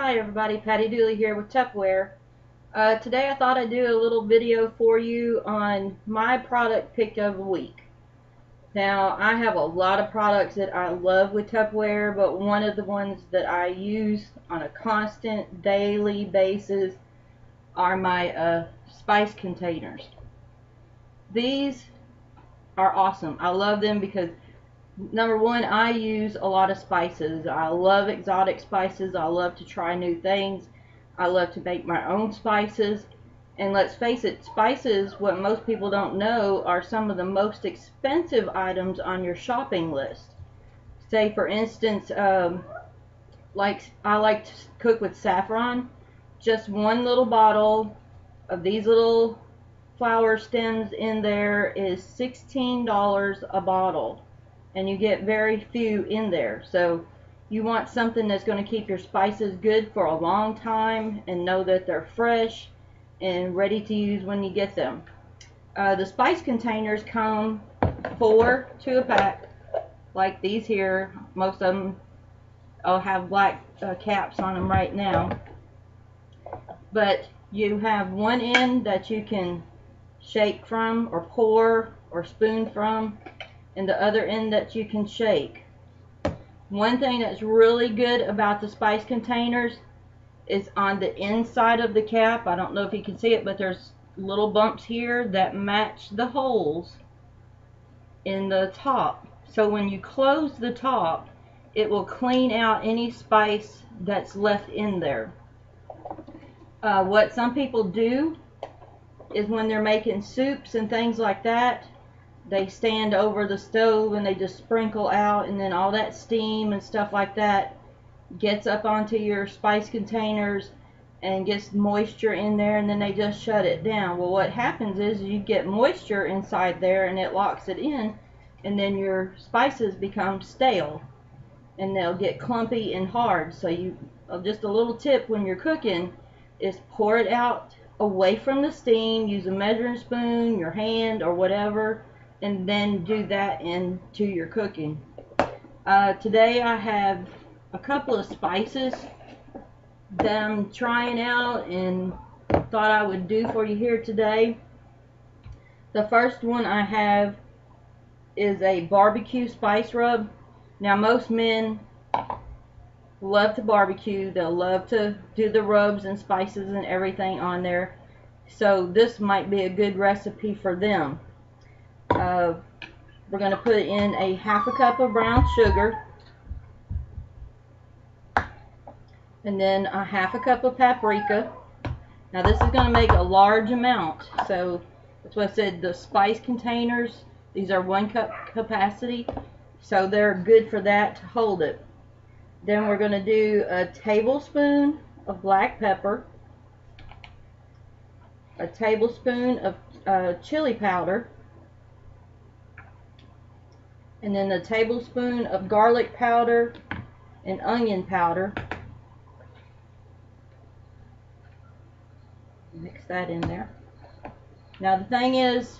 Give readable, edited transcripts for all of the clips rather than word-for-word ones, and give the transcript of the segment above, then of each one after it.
Hi everybody, Patty Dooley here with Tupperware. Today I thought I'd do a little video for you on my product pick of the week. Now I have a lot of products that I love with Tupperware, but one of the ones that I use on a constant daily basis are my spice containers. These are awesome. I love them because number one, I use a lot of spices. I love exotic spices. I love to try new things. I love to make my own spices. And let's face it, spices, what most people don't know, are some of the most expensive items on your shopping list. Say, for instance, like I like to cook with saffron. Just one little bottle of these little flower stems in there is $16 a bottle, and you get very few in there. So you want something that's going to keep your spices good for a long time and know that they're fresh and ready to use when you get them. The spice containers come 4 to a pack, like these here. Most of them I'll have black caps on them right now, but you have one end that you can shake from or pour or spoon from, and the other end that you can shake. One thing that's really good about the spice containers is on the inside of the cap. I don't know if you can see it, but there's little bumps here that match the holes in the top. So when you close the top, it will clean out any spice that's left in there. What some people do is when they're making soups and things like that, they stand over the stove and they just sprinkle out, and then all that steam and stuff like that gets up onto your spice containers and gets moisture in there, and then they just shut it down. Well, what happens is you get moisture inside there and it locks it in, and then your spices become stale and they'll get clumpy and hard. So just a little tip when you're cooking is pour it out away from the steam. Use a measuring spoon, your hand, or whatever, and then do that into your cooking. Today I have a couple of spices that I'm trying out and thought I would do for you here today. The first one I have is a barbecue spice rub. Now most men love to barbecue. They'll love to do the rubs and spices and everything on there. So this might be a good recipe for them. We're going to put in a half a cup of brown sugar, and then a half a cup of paprika. Now this is going to make a large amount, so that's what I said, the spice containers, these are 1 cup capacity, so they're good for that to hold it. Then we're going to do a tablespoon of black pepper, a tablespoon of chili powder, and then a tablespoon of garlic powder and onion powder. Mix that in there. Now the thing is,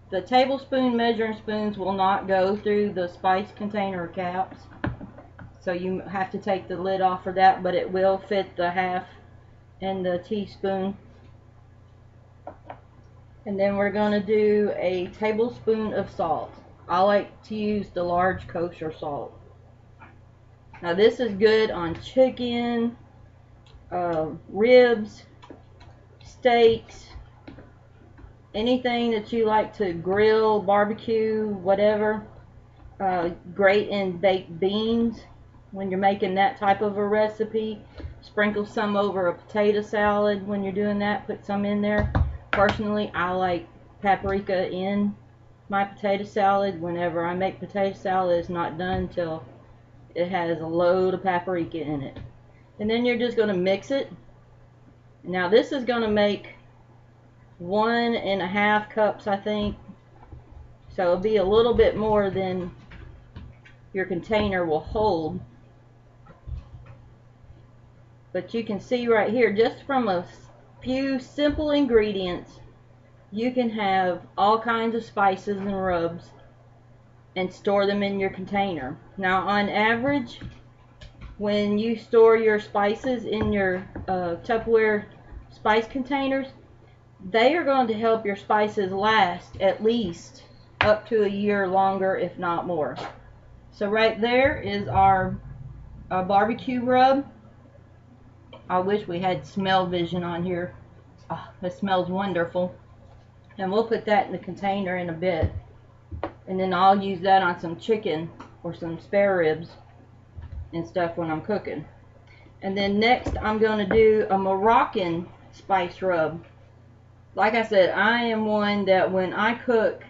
the tablespoon measuring spoons will not go through the spice container caps, so you have to take the lid off for that, but it will fit the half and the teaspoon. And then we're going to do a tablespoon of salt. I like to use the large kosher salt. Now this is good on chicken, ribs, steaks, anything that you like to grill, barbecue, whatever. Great in baked beans when you're making that type of a recipe. Sprinkle some over a potato salad when you're doing that. Put some in there. Personally, I like paprika in my potato salad. Whenever I make potato salad, it's not done till it has a load of paprika in it. And then you're just going to mix it. Now this is going to make 1.5 cups, I think, so it'll be a little bit more than your container will hold. But you can see right here, just from a few simple ingredients, you can have all kinds of spices and rubs and store them in your container. Now on average, when you store your spices in your Tupperware spice containers, they are going to help your spices last at least up to a year longer, if not more. So right there is our barbecue rub. I wish we had smell vision on here. Oh, it smells wonderful. And we'll put that in the container in a bit. And then I'll use that on some chicken or some spare ribs and stuff when I'm cooking. And then next I'm going to do a Moroccan spice rub. Like I said, I am one that when I cook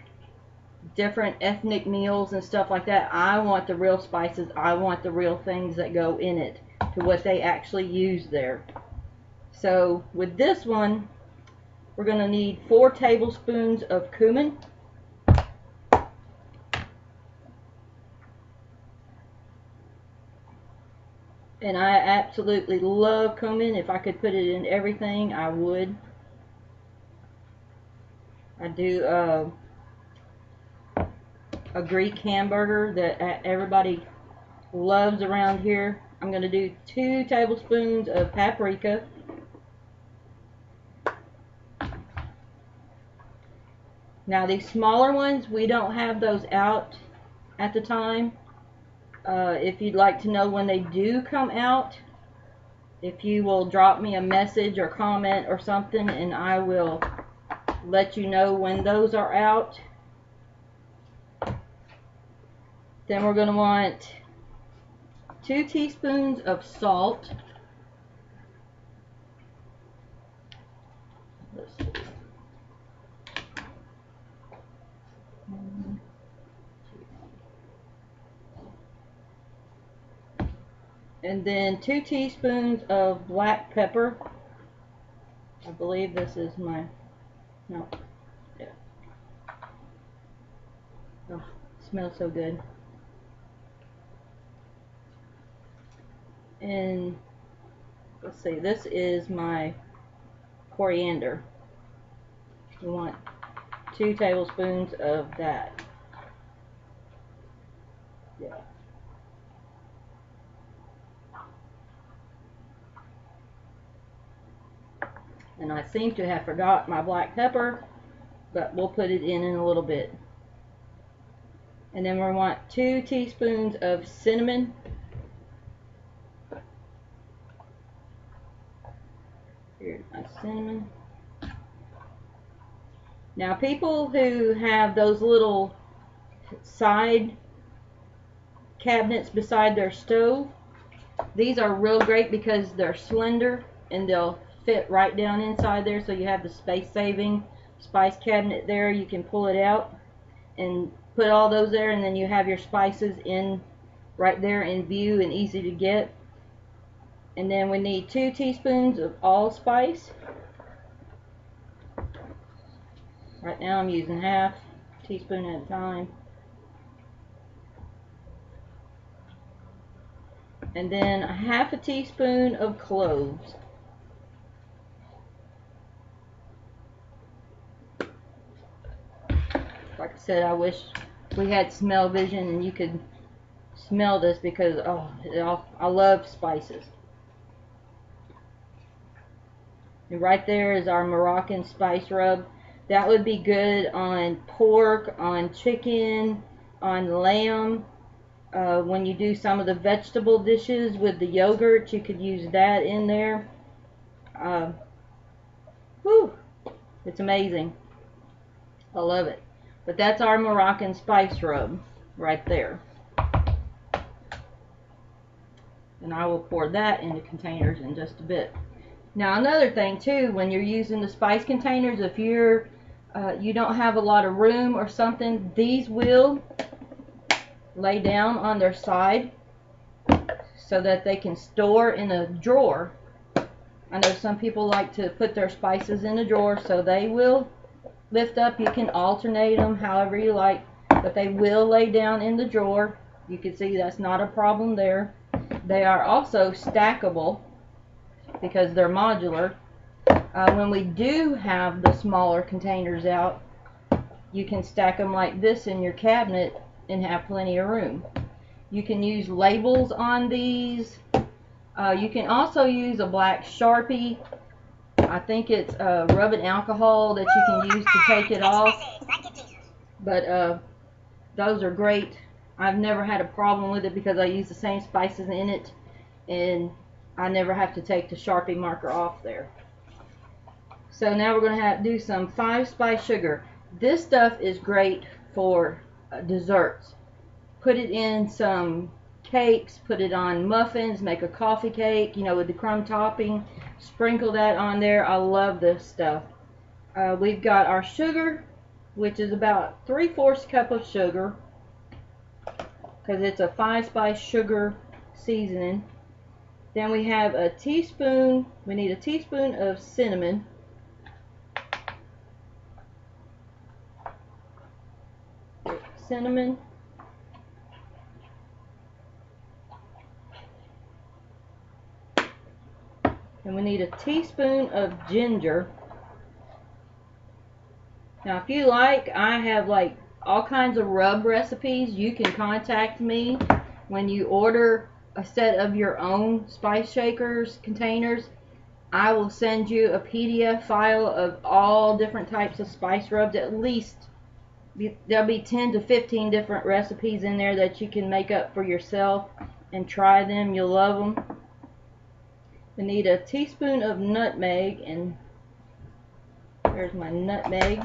different ethnic meals and stuff like that, I want the real spices. I want the real things that go in it to what they actually use there. So with this one, we're going to need 4 tablespoons of cumin. And I absolutely love cumin. If I could put it in everything, I would. I do a Greek hamburger that everybody loves around here. I'm going to do 2 tablespoons of paprika. Now these smaller ones, we don't have those out at the time. If you'd like to know when they do come out, if you will drop me a message or comment or something, and I will let you know when those are out. Then we're going to want 2 teaspoons of salt. Let's see. And then 2 teaspoons of black pepper. I believe this is my, no, yeah. Oh, it smells so good. And let's see, this is my coriander. We want 2 tablespoons of that. Yeah. And I seem to have forgot my black pepper, but we'll put it in a little bit. And then we want 2 teaspoons of cinnamon. Here's my cinnamon. Now people who have those little side cabinets beside their stove, these are real great because they're slender and they'll fit right down inside there, so you have the space-saving spice cabinet there. You can pull it out and put all those there, and then you have your spices in right there in view and easy to get. And then we need 2 teaspoons of allspice. Right now I'm using half teaspoon at a time. And then a half a teaspoon of cloves. Like I said, I wish we had smell vision and you could smell this, because I love spices. And right there is our Moroccan spice rub. That would be good on pork, on chicken, on lamb. When you do some of the vegetable dishes with the yogurt, you could use that in there. Whew, it's amazing. I love it. But that's our Moroccan spice rub right there. And I will pour that into containers in just a bit. Now another thing too, when you're using the spice containers, if you don't have a lot of room or something, these will lay down on their side so that they can store in a drawer. I know some people like to put their spices in a drawer, so they will lift up. You can alternate them however you like, but they will lay down in the drawer. You can see that's not a problem there. They are also stackable because they're modular. When we do have the smaller containers out, you can stack them like this in your cabinet and have plenty of room. You can use labels on these You can also use a black Sharpie. I think it's rubbing alcohol that you can use to take it off. But those are great. I've never had a problem with it because I use the same spices in it, and I never have to take the Sharpie marker off there. So now we're going to do some 5-spice sugar. This stuff is great for desserts. Put it in some cakes, put it on muffins, make a coffee cake, you know, with the crumb topping. Sprinkle that on there. I love this stuff. We've got our sugar, which is about 3/4 cup of sugar, because it's a 5-spice sugar seasoning. Then we have a teaspoon, we need a teaspoon of cinnamon. Cinnamon. And we need a teaspoon of ginger. Now if you like, I have like all kinds of rub recipes. You can contact me when you order a set of your own spice shakers containers. I will send you a PDF file of all different types of spice rubs. At least there'll be 10 to 15 different recipes in there that you can make up for yourself and try them. You'll love them. We need a teaspoon of nutmeg, and there's my nutmeg.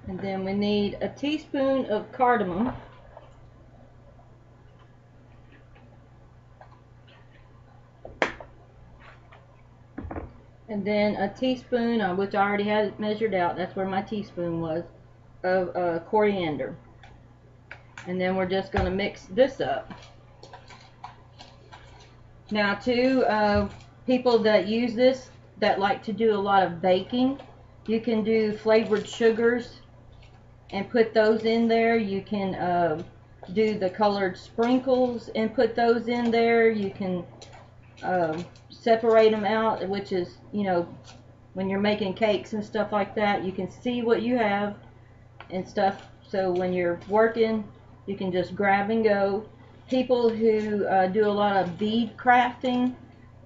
And then we need a teaspoon of cardamom. And then a teaspoon, which I already had it measured out, that's where my teaspoon was, of coriander. And then we're just going to mix this up. Now to people that use this, that like to do a lot of baking, you can do flavored sugars and put those in there. You can do the colored sprinkles and put those in there. You can separate them out, which is, you know, when you're making cakes and stuff like that, you can see what you have and stuff. So when you're working, you can just grab and go. People who do a lot of bead crafting,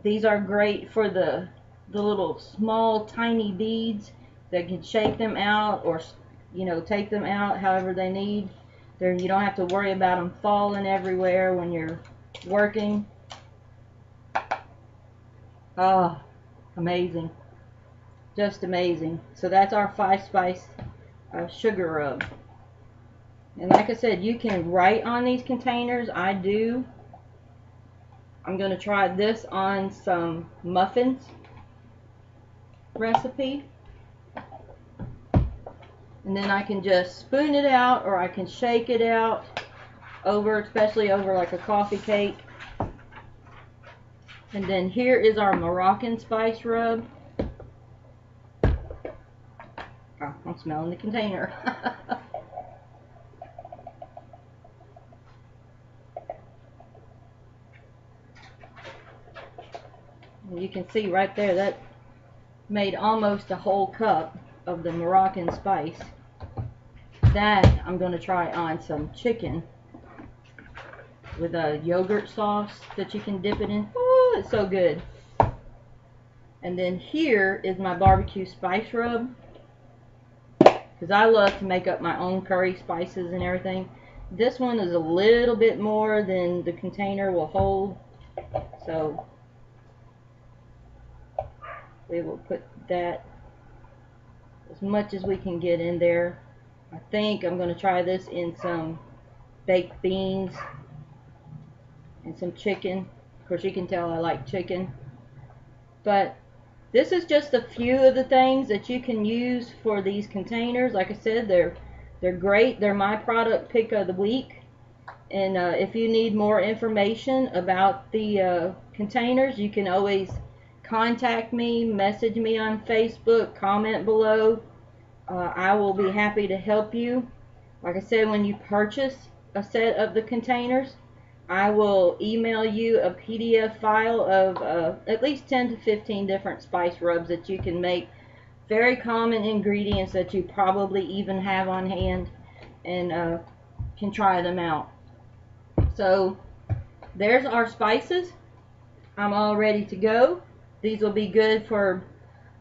these are great for the little small tiny beads. That can shake them out, or, you know, take them out however they need. There, you don't have to worry about them falling everywhere when you're working. Oh, amazing. Just amazing. So that's our 5-spice sugar rub. And like I said, you can write on these containers. I do. I'm going to try this on some muffins recipe. And then I can just spoon it out, or I can shake it out over, especially over like a coffee cake. And then here is our Moroccan spice rub. Oh, I'm smelling the container. And you can see right there that made almost a whole cup of the Moroccan spice. That I'm going to try on some chicken with a yogurt sauce that you can dip it in. Oh, it's so good. And then here is my barbecue spice rub, because I love to make up my own curry spices and everything. This one is a little bit more than the container will hold, so we will put that as much as we can get in there. I think I'm going to try this in some baked beans and some chicken. Of course, you can tell I like chicken. But this is just a few of the things that you can use for these containers. Like I said, they're great. They're my product pick of the week. And if you need more information about the containers, you can always contact me, message me on Facebook, comment below. I will be happy to help you. Like I said, when you purchase a set of the containers, I will email you a PDF file of at least 10 to 15 different spice rubs that you can make very common ingredients that you probably even have on hand, and can try them out. So there's our spices. I'm all ready to go. These will be good for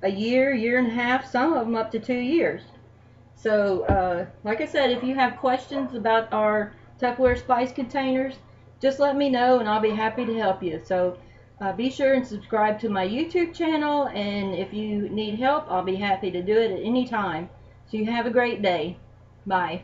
a year, year and a half, some of them up to 2 years. So like I said, if you have questions about our Tupperware spice containers, just let me know and I'll be happy to help you. So be sure and subscribe to my YouTube channel, and if you need help, I'll be happy to do it at any time. So you have a great day. Bye.